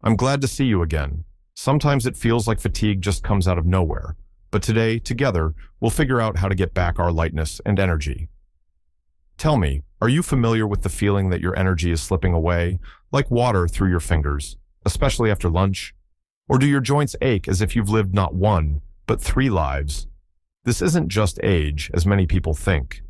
I'm glad to see you again. Sometimes it feels like fatigue just comes out of nowhere, but today, together, we'll figure out how to get back our lightness and energy. Tell me, are you familiar with the feeling that your energy is slipping away, like water through your fingers, especially after lunch? Or do your joints ache as if you've lived not one, but 3 lives? This isn't just age, as many people think.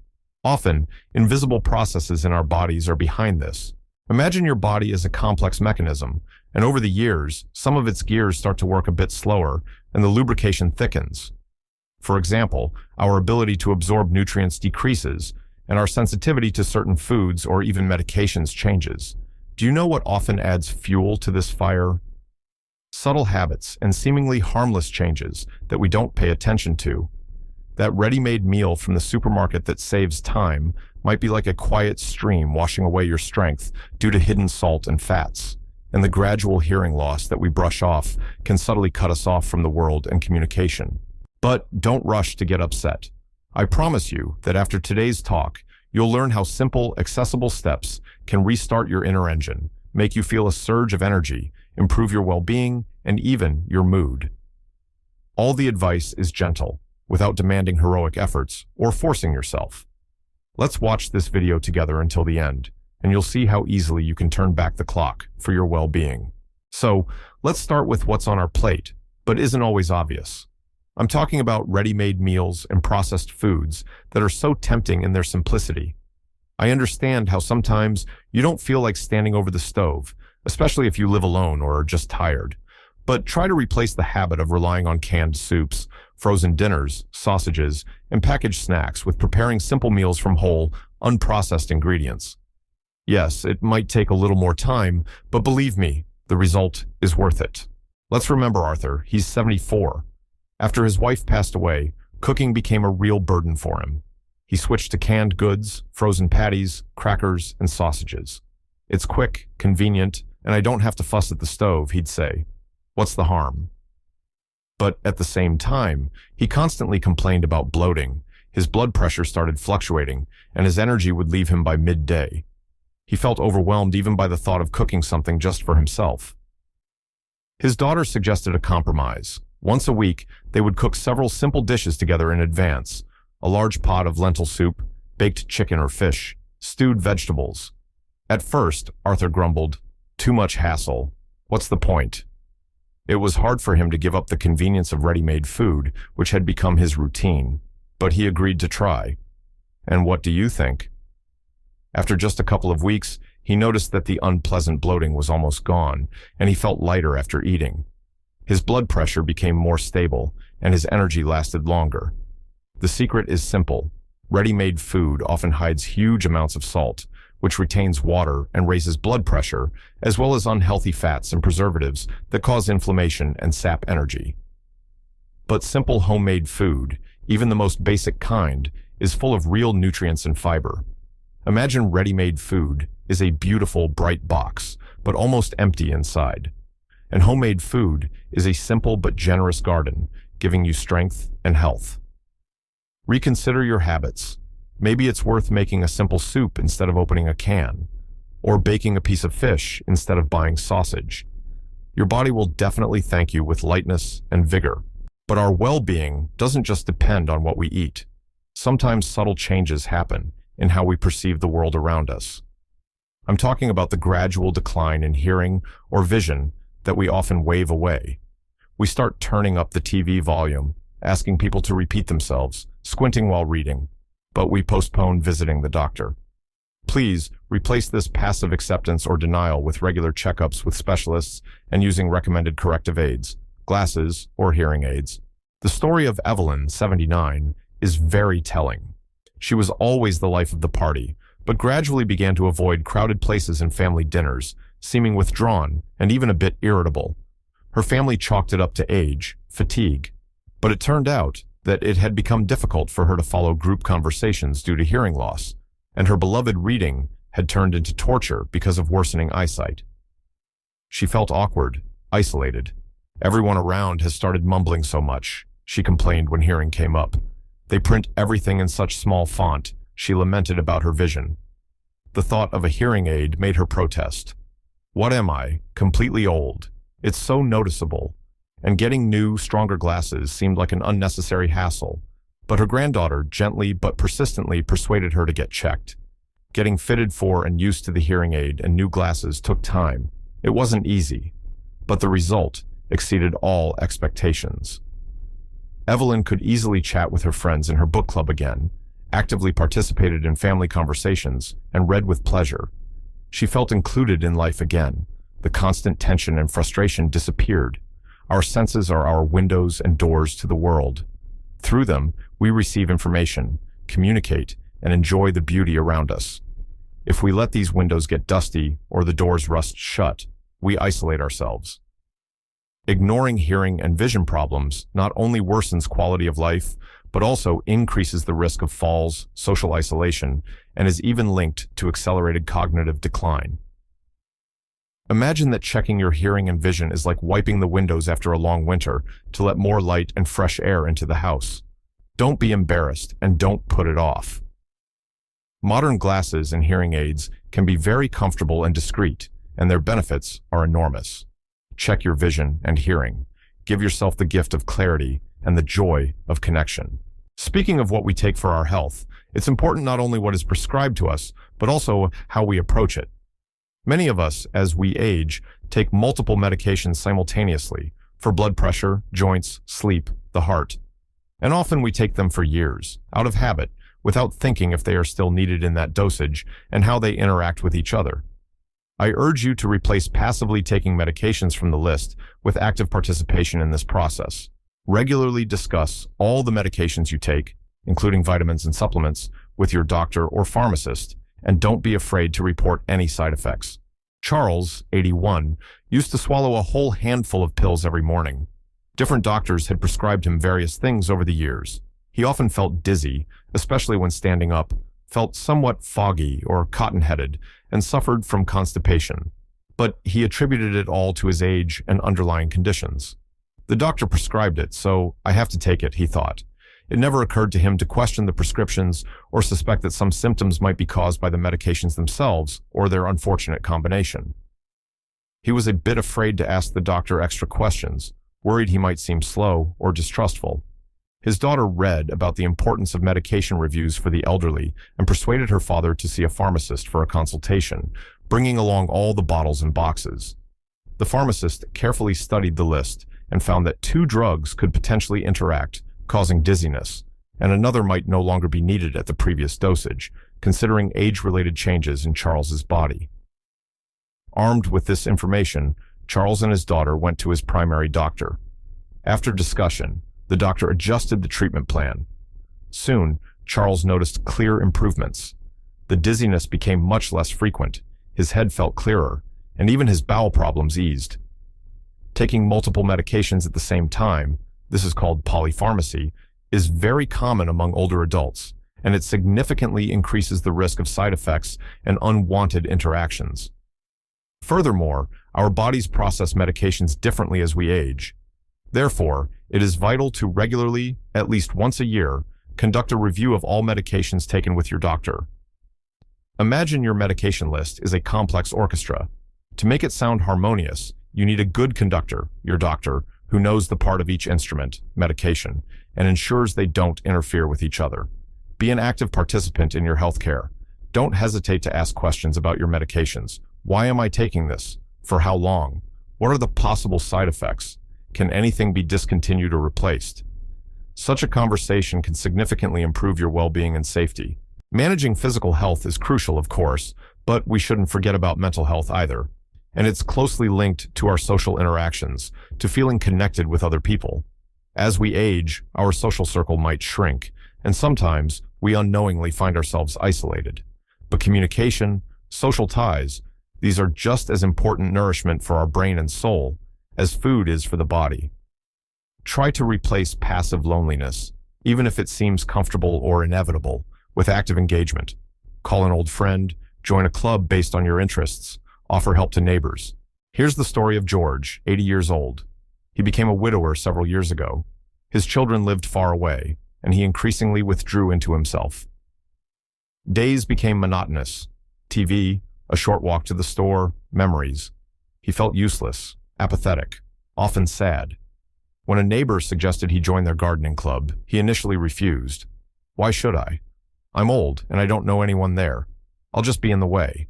Often, invisible processes in our bodies are behind this. Imagine your body as a complex mechanism, and over the years, some of its gears start to work a bit slower, and the lubrication thickens. For example, our ability to absorb nutrients decreases, and our sensitivity to certain foods or even medications changes. Do you know what often adds fuel to this fire? Subtle habits and seemingly harmless changes that we don't pay attention to. That ready-made meal from the supermarket that saves time might be like a quiet stream washing away your strength due to hidden salt and fats. And the gradual hearing loss that we brush off can subtly cut us off from the world and communication. But don't rush to get upset. I promise you that after today's talk, you'll learn how simple, accessible steps can restart your inner engine, make you feel a surge of energy, improve your well-being, and even your mood. All the advice is gentle, without demanding heroic efforts or forcing yourself. Let's watch this video together until the end, and you'll see how easily you can turn back the clock for your well-being. So, let's start with what's on our plate, but isn't always obvious. I'm talking about ready-made meals and processed foods that are so tempting in their simplicity. I understand how sometimes you don't feel like standing over the stove, especially if you live alone or are just tired. But try to replace the habit of relying on canned soups, frozen dinners, sausages, and packaged snacks with preparing simple meals from whole, unprocessed ingredients. Yes, it might take a little more time, but believe me, the result is worth it. Let's remember Arthur, he's 74. After his wife passed away, cooking became a real burden for him. He switched to canned goods, frozen patties, crackers, and sausages. It's quick, convenient, and I don't have to fuss at the stove, he'd say. What's the harm? But at the same time, he constantly complained about bloating. His blood pressure started fluctuating, and his energy would leave him by midday. He felt overwhelmed even by the thought of cooking something just for himself. His daughter suggested a compromise. Once a week, they would cook several simple dishes together in advance. A large pot of lentil soup, baked chicken or fish, stewed vegetables. At first, Arthur grumbled, "Too much hassle. What's the point?" It was hard for him to give up the convenience of ready-made food, which had become his routine, but he agreed to try. And what do you think? After just a couple of weeks, he noticed that the unpleasant bloating was almost gone, and he felt lighter after eating. His blood pressure became more stable, and his energy lasted longer. The secret is simple. Ready-made food often hides huge amounts of salt, which retains water and raises blood pressure, as well as unhealthy fats and preservatives that cause inflammation and sap energy. But simple homemade food, even the most basic kind, is full of real nutrients and fiber. Imagine ready-made food is a beautiful, bright box, but almost empty inside. And homemade food is a simple but generous garden, giving you strength and health. Reconsider your habits. Maybe it's worth making a simple soup instead of opening a can, or baking a piece of fish instead of buying sausage. Your body will definitely thank you with lightness and vigor. But our well-being doesn't just depend on what we eat. Sometimes subtle changes happen in how we perceive the world around us. I'm talking about the gradual decline in hearing or vision that we often wave away. We start turning up the TV volume, asking people to repeat themselves, squinting while reading, but we postpone visiting the doctor. Please replace this passive acceptance or denial with regular checkups with specialists and using recommended corrective aids, glasses, or hearing aids. The story of Evelyn, 79, is very telling. She was always the life of the party, but gradually began to avoid crowded places and family dinners, seeming withdrawn and even a bit irritable. Her family chalked it up to age, fatigue, but it turned out that it had become difficult for her to follow group conversations due to hearing loss, and her beloved reading had turned into torture because of worsening eyesight. She felt awkward, isolated. Everyone around has started mumbling so much, she complained when hearing came up. They print everything in such small font, she lamented about her vision. The thought of a hearing aid made her protest. What am I, completely old? It's so noticeable, and getting new, stronger glasses seemed like an unnecessary hassle, but her granddaughter gently but persistently persuaded her to get checked. Getting fitted for and used to the hearing aid and new glasses took time. It wasn't easy, but the result exceeded all expectations. Evelyn could easily chat with her friends in her book club again, actively participated in family conversations, and read with pleasure. She felt included in life again. The constant tension and frustration disappeared. Our senses are our windows and doors to the world. Through them, we receive information, communicate, and enjoy the beauty around us. If we let these windows get dusty or the doors rust shut, we isolate ourselves. Ignoring hearing and vision problems not only worsens quality of life, but also increases the risk of falls, social isolation, and is even linked to accelerated cognitive decline. Imagine that checking your hearing and vision is like wiping the windows after a long winter to let more light and fresh air into the house. Don't be embarrassed and don't put it off. Modern glasses and hearing aids can be very comfortable and discreet, and their benefits are enormous. Check your vision and hearing. Give yourself the gift of clarity and the joy of connection. Speaking of what we take for our health, it's important not only what is prescribed to us, but also how we approach it. Many of us, as we age, take multiple medications simultaneously for blood pressure, joints, sleep, the heart. And often we take them for years, out of habit, without thinking if they are still needed in that dosage and how they interact with each other. I urge you to replace passively taking medications from the list with active participation in this process. Regularly discuss all the medications you take, including vitamins and supplements, with your doctor or pharmacist, and don't be afraid to report any side effects. Charles, 81, used to swallow a whole handful of pills every morning. Different doctors had prescribed him various things over the years. He often felt dizzy, especially when standing up, felt somewhat foggy or cotton-headed, and suffered from constipation. But he attributed it all to his age and underlying conditions. The doctor prescribed it, so I have to take it, he thought. It never occurred to him to question the prescriptions or suspect that some symptoms might be caused by the medications themselves or their unfortunate combination. He was a bit afraid to ask the doctor extra questions, worried he might seem slow or distrustful. His daughter read about the importance of medication reviews for the elderly and persuaded her father to see a pharmacist for a consultation, bringing along all the bottles and boxes. The pharmacist carefully studied the list and found that 2 drugs could potentially interact, causing dizziness, and another might no longer be needed at the previous dosage, considering age-related changes in Charles's body. Armed with this information, Charles and his daughter went to his primary doctor. After discussion, the doctor adjusted the treatment plan. Soon, Charles noticed clear improvements. The dizziness became much less frequent, his head felt clearer, and even his bowel problems eased. Taking multiple medications at the same time, this is called polypharmacy, is very common among older adults, and it significantly increases the risk of side effects and unwanted interactions. Furthermore, our bodies process medications differently as we age. Therefore, it is vital to regularly, at least once a year, conduct a review of all medications taken with your doctor. Imagine your medication list is a complex orchestra. To make it sound harmonious, you need a good conductor, your doctor, who knows the part of each instrument, medication, and ensures they don't interfere with each other. Be an active participant in your health care. Don't hesitate to ask questions about your medications. Why am I taking this? For how long? What are the possible side effects? Can anything be discontinued or replaced? Such a conversation can significantly improve your well-being and safety. Managing physical health is crucial, of course, but we shouldn't forget about mental health either. And it's closely linked to our social interactions, to feeling connected with other people. As we age, our social circle might shrink, and sometimes we unknowingly find ourselves isolated. But communication, social ties, these are just as important nourishment for our brain and soul as food is for the body. Try to replace passive loneliness, even if it seems comfortable or inevitable, with active engagement. Call an old friend, join a club based on your interests, offer help to neighbors. Here's the story of George, 80 years old. He became a widower several years ago. His children lived far away, and he increasingly withdrew into himself. Days became monotonous. TV, a short walk to the store, memories. He felt useless, apathetic, often sad. When a neighbor suggested he join their gardening club, he initially refused. Why should I? I'm old and I don't know anyone there. I'll just be in the way.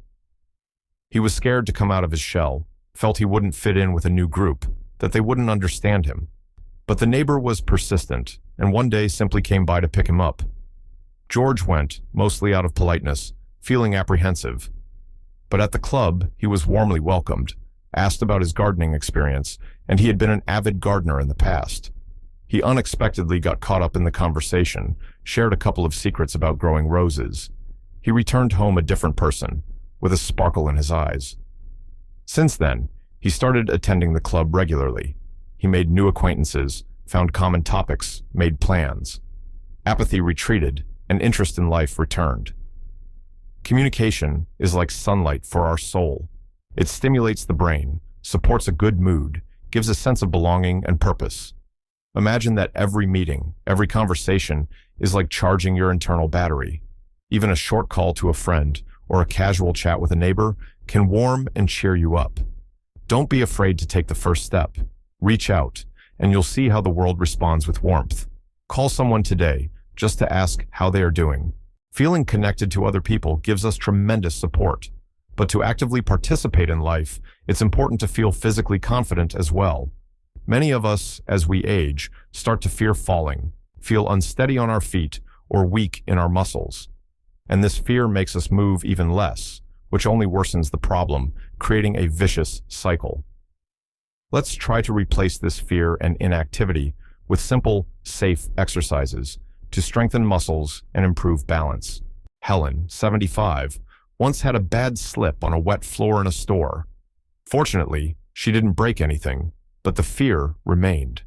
He was scared to come out of his shell, felt he wouldn't fit in with a new group, that they wouldn't understand him. But the neighbor was persistent, and one day simply came by to pick him up. George went, mostly out of politeness, feeling apprehensive. But at the club, he was warmly welcomed, asked about his gardening experience, and he had been an avid gardener in the past. He unexpectedly got caught up in the conversation, shared a couple of secrets about growing roses. He returned home a different person, with a sparkle in his eyes. Since then, he started attending the club regularly. He made new acquaintances, found common topics, made plans. Apathy retreated, and interest in life returned. Communication is like sunlight for our soul. It stimulates the brain, supports a good mood, gives a sense of belonging and purpose. Imagine that every meeting, every conversation is like charging your internal battery. Even a short call to a friend or a casual chat with a neighbor can warm and cheer you up. Don't be afraid to take the first step. Reach out, and you'll see how the world responds with warmth. Call someone today just to ask how they are doing. Feeling connected to other people gives us tremendous support. But to actively participate in life, it's important to feel physically confident as well. Many of us, as we age, start to fear falling, feel unsteady on our feet, or weak in our muscles. And this fear makes us move even less, which only worsens the problem, creating a vicious cycle. Let's try to replace this fear and inactivity with simple, safe exercises to strengthen muscles and improve balance. Helen, 75, once had a bad slip on a wet floor in a store. Fortunately, she didn't break anything, but the fear remained.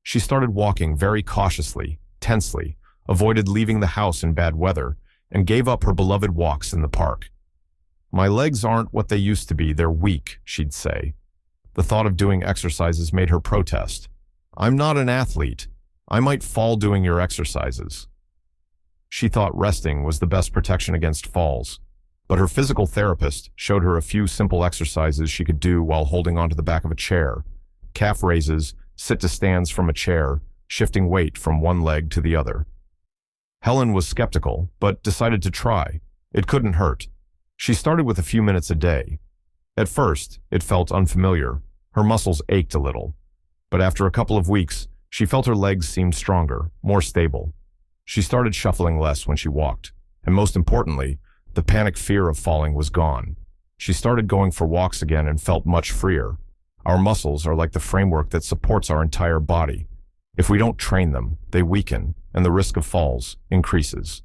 She started walking very cautiously, tensely, avoided leaving the house in bad weather, and gave up her beloved walks in the park. "My legs aren't what they used to be, they're weak," she'd say. The thought of doing exercises made her protest. "I'm not an athlete. I might fall doing your exercises." She thought resting was the best protection against falls, but her physical therapist showed her a few simple exercises she could do while holding onto the back of a chair. Calf raises, sit-to-stands from a chair, shifting weight from one leg to the other. Helen was skeptical, but decided to try. It couldn't hurt. She started with a few minutes a day. At first, it felt unfamiliar. Her muscles ached a little. But after a couple of weeks, she felt her legs seemed stronger, more stable. She started shuffling less when she walked, and most importantly, the panic fear of falling was gone. She started going for walks again and felt much freer. Our muscles are like the framework that supports our entire body. If we don't train them, they weaken, and the risk of falls increases.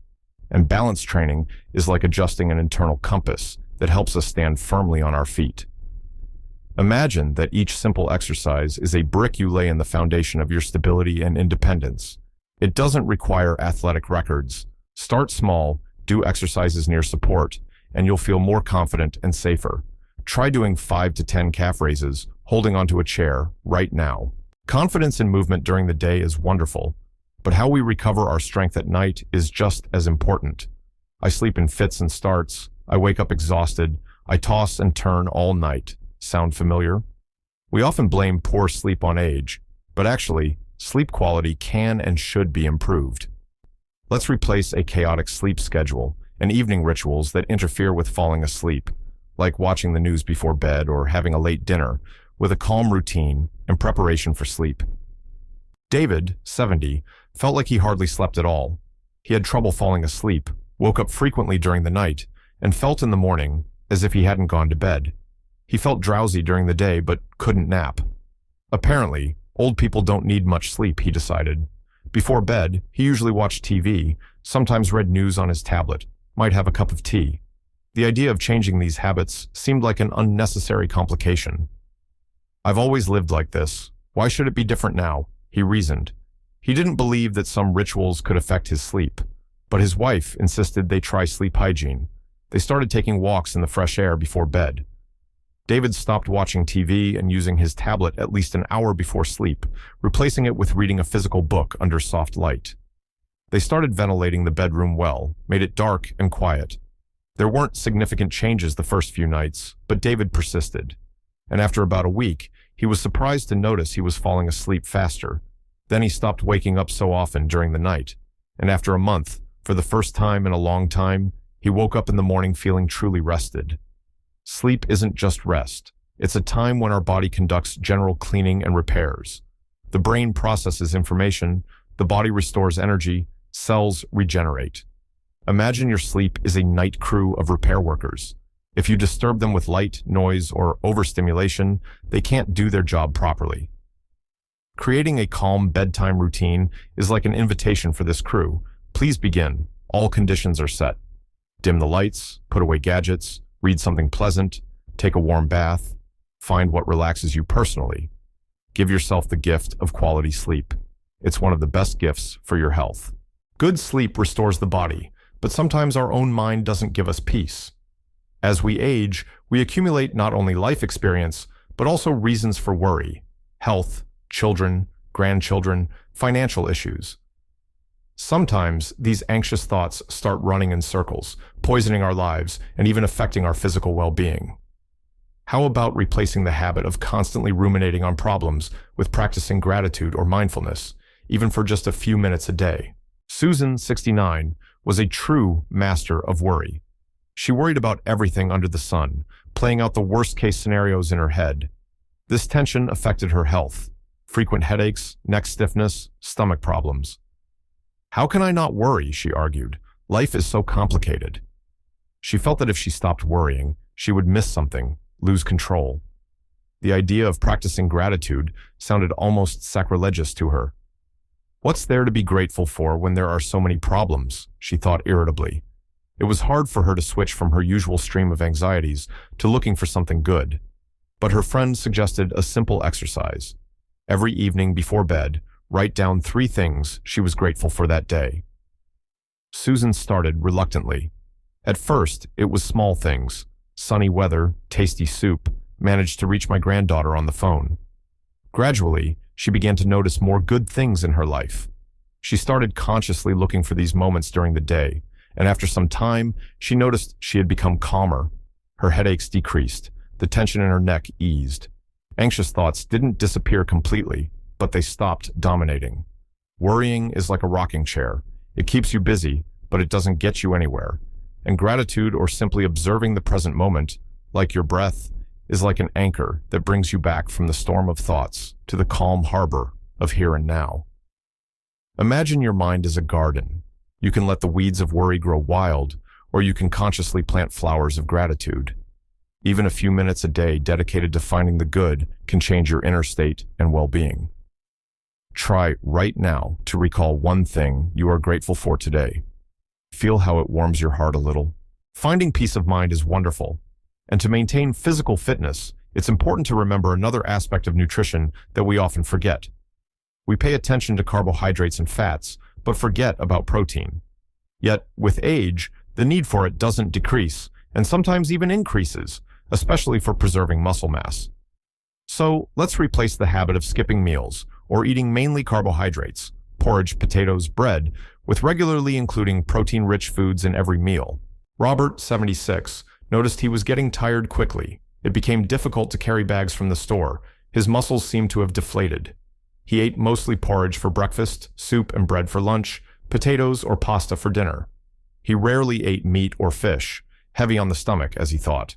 And balance training is like adjusting an internal compass that helps us stand firmly on our feet. Imagine that each simple exercise is a brick you lay in the foundation of your stability and independence. It doesn't require athletic records. Start small, do exercises near support, and you'll feel more confident and safer. Try doing 5 to 10 calf raises, holding onto a chair, right now. Confidence in movement during the day is wonderful, but how we recover our strength at night is just as important. I sleep in fits and starts. I wake up exhausted. I toss and turn all night. Sound familiar? We often blame poor sleep on age, but actually, sleep quality can and should be improved. Let's replace a chaotic sleep schedule and evening rituals that interfere with falling asleep, like watching the news before bed or having a late dinner, with a calm routine and preparation for sleep. David, 70, felt like he hardly slept at all. He had trouble falling asleep, woke up frequently during the night, and felt in the morning as if he hadn't gone to bed. He felt drowsy during the day but couldn't nap. Apparently, old people don't need much sleep, he decided. Before bed, he usually watched TV, sometimes read news on his tablet, might have a cup of tea. The idea of changing these habits seemed like an unnecessary complication. "I've always lived like this. Why should it be different now?" he reasoned. He didn't believe that some rituals could affect his sleep, but his wife insisted they try sleep hygiene. They started taking walks in the fresh air before bed. David stopped watching TV and using his tablet at least an hour before sleep, replacing it with reading a physical book under soft light. They started ventilating the bedroom well, made it dark and quiet. There weren't significant changes the first few nights, but David persisted. And after about a week, He was surprised to notice he was falling asleep faster. Then he stopped waking up so often during the night. And after a month, for the first time in a long time, he woke up in the morning feeling truly rested. Sleep isn't just rest. It's a time when our body conducts general cleaning and repairs. The brain processes information, the body restores energy, cells regenerate. Imagine your sleep is a night crew of repair workers. If you disturb them with light, noise, or overstimulation, they can't do their job properly. Creating a calm bedtime routine is like an invitation for this crew. Please begin. All conditions are set. Dim the lights, put away gadgets, read something pleasant, take a warm bath, find what relaxes you personally. Give yourself the gift of quality sleep. It's one of the best gifts for your health. Good sleep restores the body, but sometimes our own mind doesn't give us peace. As we age, we accumulate not only life experience, but also reasons for worry: health, children, grandchildren, financial issues. Sometimes these anxious thoughts start running in circles, poisoning our lives and even affecting our physical well-being. How about replacing the habit of constantly ruminating on problems with practicing gratitude or mindfulness, even for just a few minutes a day? Susan, 69, was a true master of worry. She worried about everything under the sun, playing out the worst-case scenarios in her head. This tension affected her health: frequent headaches, neck stiffness, stomach problems. How can I not worry, she argued. Life is so complicated. She felt that if she stopped worrying, she would miss something, lose control. The idea of practicing gratitude sounded almost sacrilegious to her. What's there to be grateful for when there are so many problems? She thought irritably. It was hard for her to switch from her usual stream of anxieties to looking for something good. But her friend suggested a simple exercise. Every evening before bed, write down 3 things she was grateful for that day. Susan started reluctantly. At first, it was small things: sunny weather, tasty soup, managed to reach my granddaughter on the phone. Gradually, she began to notice more good things in her life. She started consciously looking for these moments during the day, and after some time, she noticed she had become calmer. Her headaches decreased, the tension in her neck eased. Anxious thoughts didn't disappear completely, but they stopped dominating. Worrying is like a rocking chair. It keeps you busy, but it doesn't get you anywhere. And gratitude, or simply observing the present moment, like your breath, is like an anchor that brings you back from the storm of thoughts to the calm harbor of here and now. Imagine your mind as a garden. You can let the weeds of worry grow wild, or you can consciously plant flowers of gratitude. Even a few minutes a day dedicated to finding the good can change your inner state and well-being. Try right now to recall one thing you are grateful for today. Feel how it warms your heart a little. Finding peace of mind is wonderful. And to maintain physical fitness, it's important to remember another aspect of nutrition that we often forget. We pay attention to carbohydrates and fats, but forget about protein. Yet, with age, the need for it doesn't decrease, and sometimes even increases, especially for preserving muscle mass. So, let's replace the habit of skipping meals, or eating mainly carbohydrates, porridge, potatoes, bread, with regularly including protein-rich foods in every meal. Robert, 76, noticed he was getting tired quickly. It became difficult to carry bags from the store. His muscles seemed to have deflated. He ate mostly porridge for breakfast, soup and bread for lunch, potatoes or pasta for dinner. He rarely ate meat or fish, heavy on the stomach, as he thought.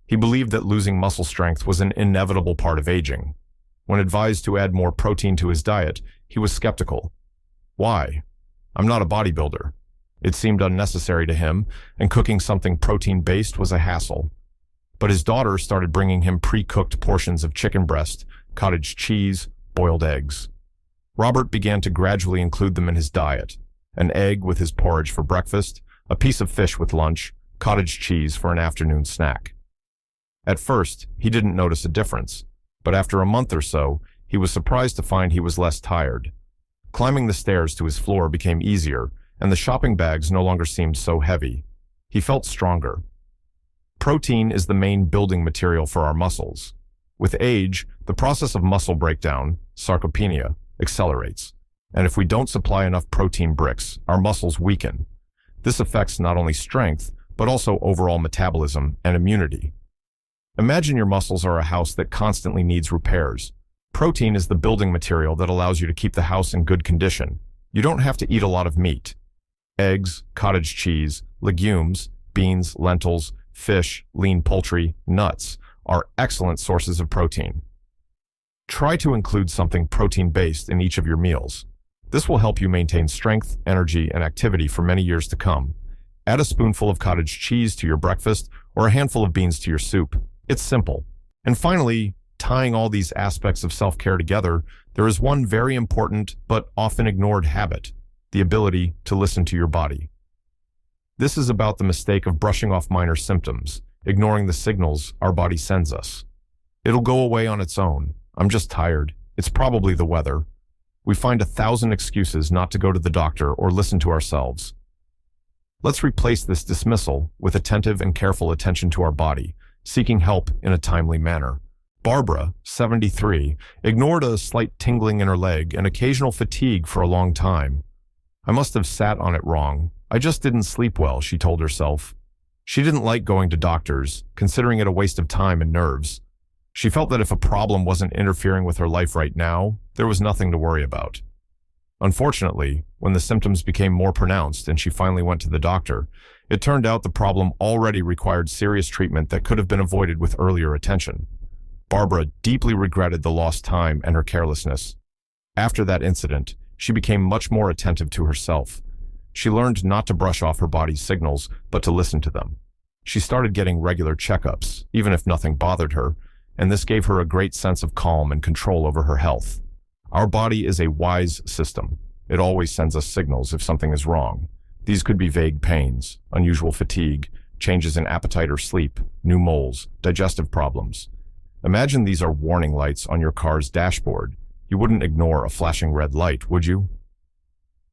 He believed that losing muscle strength was an inevitable part of aging. When advised to add more protein to his diet, he was skeptical. Why? I'm not a bodybuilder. It seemed unnecessary to him, and cooking something protein-based was a hassle. But his daughter started bringing him pre-cooked portions of chicken breast, cottage cheese, boiled eggs. Robert began to gradually include them in his diet: an egg with his porridge for breakfast, a piece of fish with lunch, cottage cheese for an afternoon snack. At first, he didn't notice a difference, but after a month or so, he was surprised to find he was less tired. Climbing the stairs to his floor became easier, and the shopping bags no longer seemed so heavy. He felt stronger. Protein is the main building material for our muscles. With age, the process of muscle breakdown, sarcopenia, accelerates, and if we don't supply enough protein bricks, our muscles weaken. This affects not only strength, but also overall metabolism and immunity. Imagine your muscles are a house that constantly needs repairs. Protein is the building material that allows you to keep the house in good condition. You don't have to eat a lot of meat. Eggs, cottage cheese, legumes, beans, lentils, fish, lean poultry, nuts are excellent sources of protein. Try to include something protein-based in each of your meals. This will help you maintain strength, energy, and activity for many years to come. Add a spoonful of cottage cheese to your breakfast or a handful of beans to your soup. It's simple. And finally, tying all these aspects of self-care together, there is one very important but often ignored habit: the ability to listen to your body. This is about the mistake of brushing off minor symptoms, ignoring the signals our body sends us. It'll go away on its own. I'm just tired. It's probably the weather. We find 1,000 excuses not to go to the doctor or listen to ourselves. Let's replace this dismissal with attentive and careful attention to our body, seeking help in a timely manner. Barbara, 73, ignored a slight tingling in her leg and occasional fatigue for a long time. I must have sat on it wrong. I just didn't sleep well, she told herself. She didn't like going to doctors, considering it a waste of time and nerves. She felt that if a problem wasn't interfering with her life right now, there was nothing to worry about. Unfortunately, when the symptoms became more pronounced and she finally went to the doctor, it turned out the problem already required serious treatment that could have been avoided with earlier attention. Barbara deeply regretted the lost time and her carelessness. After that incident, she became much more attentive to herself. She learned not to brush off her body's signals, but to listen to them. She started getting regular checkups, even if nothing bothered her, and this gave her a great sense of calm and control over her health. Our body is a wise system. It always sends us signals if something is wrong. These could be vague pains, unusual fatigue, changes in appetite or sleep, new moles, digestive problems. Imagine these are warning lights on your car's dashboard. You wouldn't ignore a flashing red light, would you?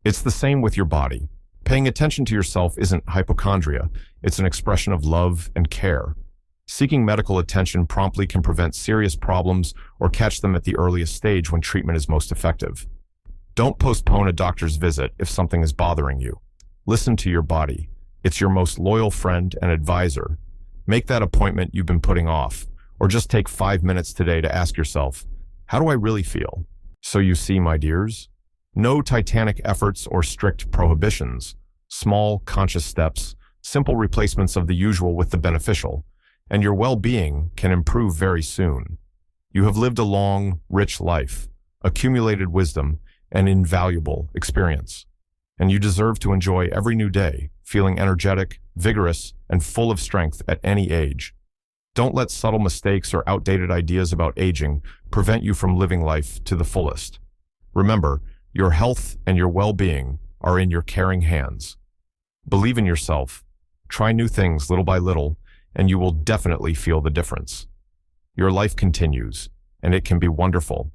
It's the same with your body. Paying attention to yourself isn't hypochondria. It's an expression of love and care. Seeking medical attention promptly can prevent serious problems or catch them at the earliest stage when treatment is most effective. Don't postpone a doctor's visit if something is bothering you. Listen to your body. It's your most loyal friend and advisor. Make that appointment you've been putting off, or just take 5 minutes today to ask yourself, how do I really feel? So you see, my dears, no titanic efforts or strict prohibitions. Small, conscious steps, simple replacements of the usual with the beneficial, and your well-being can improve very soon. You have lived a long, rich life, accumulated wisdom, and invaluable experience, and you deserve to enjoy every new day, feeling energetic, vigorous, and full of strength at any age. Don't let subtle mistakes or outdated ideas about aging prevent you from living life to the fullest. Remember, your health and your well-being are in your caring hands. Believe in yourself, try new things little by little, and you will definitely feel the difference. Your life continues, and it can be wonderful.